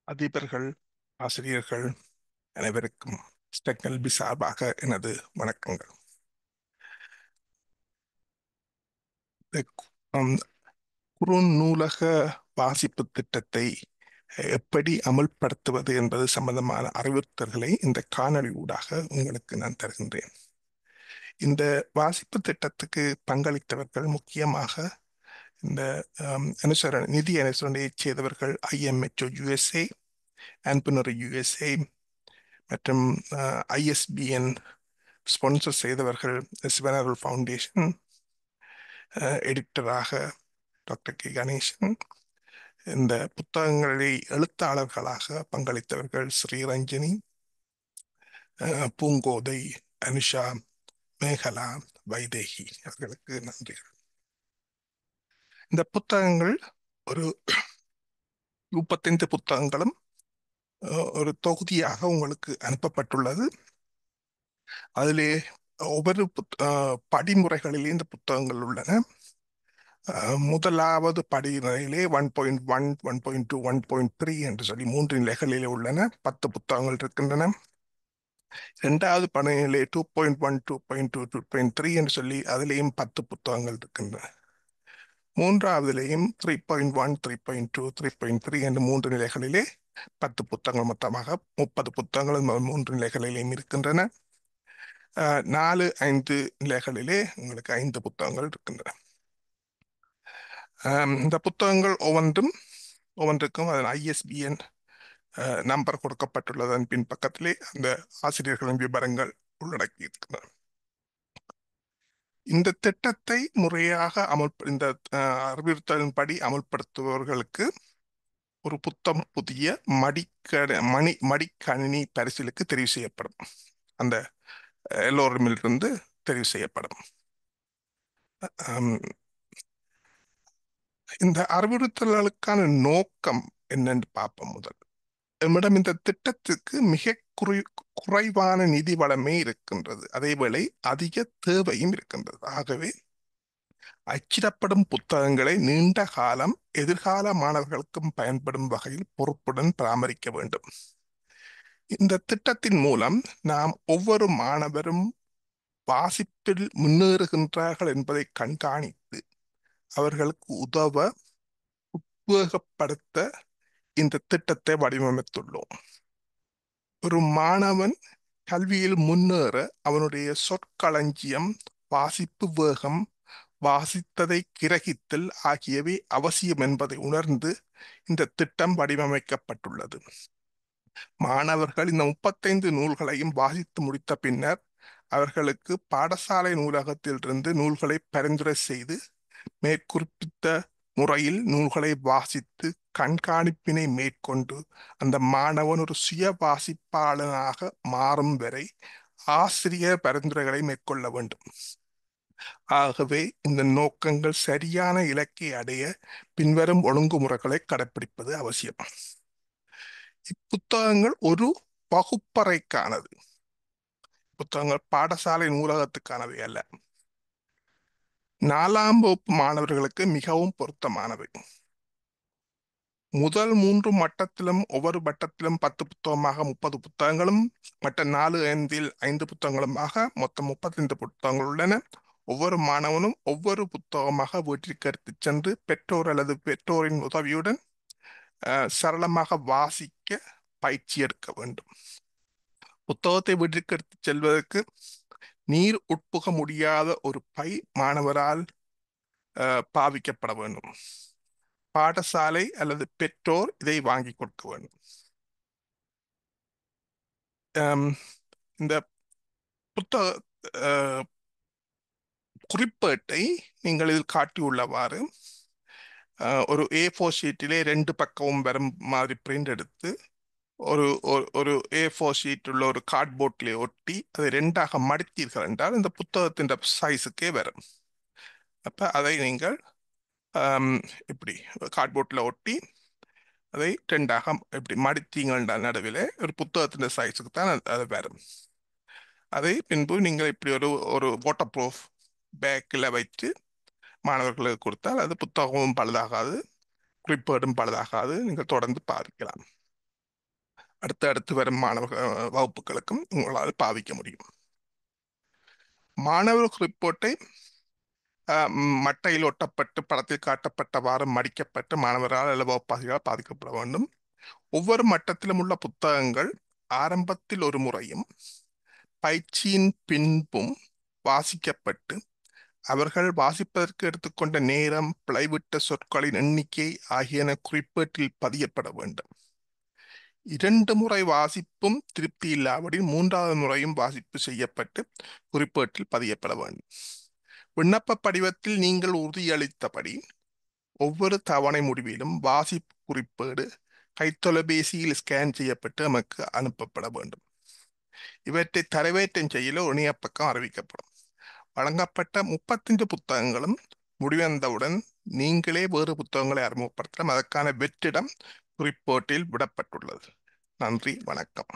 அதிபர்கள், ஆசிரியர்கள் அனைவருக்கும் கல்வி சார்பாக எனது வணக்கங்கள். இந்த குறுநூலக வாசிப்பு திட்டத்தை எப்படி அமல்படுத்துவது என்பது சம்பந்தமான அறிவுறுத்தல்களை இந்த காணொளி ஊடாக உங்களுக்கு நான் தருகின்றேன். இந்த வாசிப்பு திட்டத்துக்கு பங்களித்தவர்கள் முக்கியமாக இந்த நிதி அனுசரணையைச் செய்தவர்கள் IMHO USA, அன்புநெறி USA மற்றும் ISBN ஸ்பான்சர் செய்தவர்கள் சிவனருள் ஃபவுண்டேஷன், எடிட்டராக டாக்டர் கே கணேசன். இந்த புத்தகங்களை எழுத்தாளர்களாக பங்களித்தவர்கள் ஸ்ரீரஞ்சனி, பூங்கோதை, அனுஷா, மேகலா, வைதேகி அவர்களுக்கு நன்றிகள். இந்த புத்தகங்கள் ஒரு 35 புத்தகங்களும் ஒரு தொகுதியாக உங்களுக்கு அனுப்பப்பட்டுள்ளது. அதிலே ஒவ்வொரு படிமுறைகளிலே இந்த புத்தகங்கள் உள்ளன. முதலாவது படிநிலையிலே 1.1, 1.2, 1.3 என்று சொல்லி 3 நிலைகளிலே உள்ளன. 10 புத்தகங்கள் இருக்கின்றன. இரண்டாவது படிநிலை 2.1, 2.2, 2.3 என்று சொல்லி அதிலேயும் 10 புத்தகங்கள் இருக்கின்றன. மூன்றாவதிலேயும் 3.1, 3.2, 3.3 என்ற 3 நிலைகளிலே 10 புத்தகங்கள், மொத்தமாக 30 புத்தகங்கள் 3 நிலைகளிலேயும் இருக்கின்றன. 4, 5 நிலைகளிலே உங்களுக்கு 5 புத்தகங்கள் இருக்கின்றன. இந்த புத்தகங்கள் ஒவ்வொன்றுக்கும் அதன் ISBN நம்பர் கொடுக்கப்பட்டுள்ளதன் பின்பக்கத்திலே அந்த ஆசிரியர்களின் விவரங்கள் உள்ளடக்கி இருக்கின்றன. இந்த திட்டத்தை முறையாக இந்த அறிவுறுத்தலின்படி அமல்படுத்துபவர்களுக்கு ஒரு புதிய மடிக்கணினி பரிசிலுக்கு தெரிவு செய்யப்படும். அந்த எல்லோருமிலிருந்து தெரிவு செய்யப்படும். இந்த அறிவுறுத்தல்களுக்கான நோக்கம் என்னன்னு பார்ப்போம். முதல் நம்மிடம் இந்த திட்டத்துக்கு மிக குறைவான நிதி வளமே இருக்கின்றது. அதேவேளை அதிக தேவையும் இருக்கின்றது. ஆகவே அச்சிடப்படும் புத்தகங்களை நீண்ட காலம் எதிர்கால மாணவர்களுக்கும் பயன்படும் வகையில் பொறுப்புடன் பராமரிக்க வேண்டும். இந்த திட்டத்தின் மூலம் நாம் ஒவ்வொரு மாணவரும் வாசிப்பில் முன்னேறுகின்றார்கள் என்பதை கண்காணித்து அவர்களுக்கு உத்வேகப்படுத்த இந்த திட்டத்தை வடிவமைத்துள்ளோம். ஒரு மாணவன் கல்வியில் முன்னேற அவனுடைய சொற்களஞ்சியம், வாசிப்பு வேகம், வாசித்ததை கிரகித்தல் ஆகியவை அவசியம் என்பதை உணர்ந்து இந்த திட்டம் வடிவமைக்கப்பட்டுள்ளது. மாணவர்கள் இந்த 35 நூல்களையும் வாசித்து முடித்த பின்னர் அவர்களுக்கு பாடசாலை நூலகத்திலிருந்து நூல்களை பரிந்துரை செய்து மேற்குறிப்பிட்ட முறையில் நூல்களை வாசித்து கண்காணிப்பினை மேற்கொண்டு அந்த மாணவன் ஒரு சுய வாசிப்பாளனாக மாறும் வரை ஆசிரியர் பரிந்துரைகளை மேற்கொள்ள வேண்டும். ஆகவே இந்த நோக்கங்கள் சரியான இலக்கை அடைய பின்வரும் ஒழுங்குமுறைகளை கடைபிடிப்பது அவசியம். இப்புத்தகங்கள் ஒரு வகுப்பறைக்கானது. புத்தகங்கள் பாடசாலை நூலகத்துக்கானவை அல்ல. 4ஆம் வகுப்பு மாணவர்களுக்கு மிகவும் பொருத்தமானவை. முதல் 3 மட்டத்திலும் ஒவ்வொரு மட்டத்திலும் 10 புத்தகமாக 30 புத்தகங்களும், மற்ற 4, 5இல் 5 புத்தகங்களுமாக மொத்தம் 35 புத்தகங்கள் உள்ளன. ஒவ்வொரு மாணவனும் ஒவ்வொரு புத்தகமாக வீட்டிற்கு எடுத்துச் சென்று பெற்றோர் அல்லது பெற்றோரின் உதவியுடன் சரளமாக வாசிக்க பயிற்சி எடுக்க வேண்டும். புத்தகத்தை வீட்டிற்கு எடுத்துச் செல்வதற்கு நீர் உட்புக முடியாத ஒரு பை மாணவரால் பாவிக்கப்பட வேண்டும். பாடசாலை அல்லது பெற்றோர் இதை வாங்கி கொடுக்க வேண்டும். இந்த புத்தக குறிப்பேட்டை நீங்கள் இதில் காட்டியுள்ளவாறு ஒரு A4 ஷீட்டிலே 2 பக்கமும் வரும் மாதிரி பிரிண்ட் எடுத்து ஒரு A4 ஷீட் உள்ள ஒரு கார்ட்போர்ட்லே ஒட்டி அதை 2ஆக மடித்தீர்கள் என்றால் இந்த புத்தகத்தின் சைஸுக்கே வரும். அப்ப அதை நீங்கள் இப்படி கார்ட்போர்ட்ல ஒட்டி அதை 2ஆக இப்படி மடித்தீங்கள் நடுவில் ஒரு புத்தகத்தின் சைஸுக்கு தான் அது வரும். அதை பின்பு நீங்கள் இப்படி ஒரு வாட்டர் ப்ரூஃப் பேக்கில் வைத்து மாணவர்களுக்கு கொடுத்தால் அது புத்தகமும் பழுதாகாது, குறிப்பேடும் பழுதாகாது. நீங்கள் தொடர்ந்து பாதிக்கலாம். அடுத்து வரும் மாணவ வகுப்புகளுக்கும் உங்களால் பாவிக்க முடியும். மாணவர் ரிப்போர்ட்டை மட்டையில் ஒட்டப்பட்டு படத்தில் காட்டப்பட்டவாறு மடிக்கப்பட்டு மாணவரால் அல்லது வகுப்பாசிரியரால் பாதிக்கப்பட வேண்டும். ஒவ்வொரு மட்டத்திலும் உள்ள புத்தகங்கள் ஆரம்பத்தில் ஒரு முறையும் பயிற்சியின் பின்பும் வாசிக்கப்பட்டு அவர்கள் வாசிப்பதற்கு எடுத்துக்கொண்ட நேரம், பிழைவிட்ட சொற்களின் எண்ணிக்கை ஆகியன குறிப்பேட்டில் பதியப்பட வேண்டும். 2 முறை வாசிப்பும் திருப்தி இல்லாவிடில் 3வது முறையும் வாசிப்பு செய்யப்பட்டு குறிப்பேட்டில் பதியப்பட வேண்டும். விண்ணப்ப படிவத்தில் நீங்கள் உறுதியளித்தபடி ஒவ்வொரு தவணை முடிவிலும் வாசிப்பு குறிப்பேடு கைத்தொலைபேசியில் ஸ்கேன் செய்யப்பட்டு நமக்கு அனுப்பப்பட வேண்டும். இவற்றை தரவேற்றம் செய்யல ஒரு இணையப்பக்கம் அறிவிக்கப்படும். வழங்கப்பட்ட 35 புத்தகங்களும் முடிவந்தவுடன் நீங்களே வேறு புத்தகங்களை அறிமுகப்படுத்தலாம். அதற்கான வெற்றிடம் குறிப்பேட்டில் விடப்பட்டுள்ளது. நன்றி, வணக்கம்.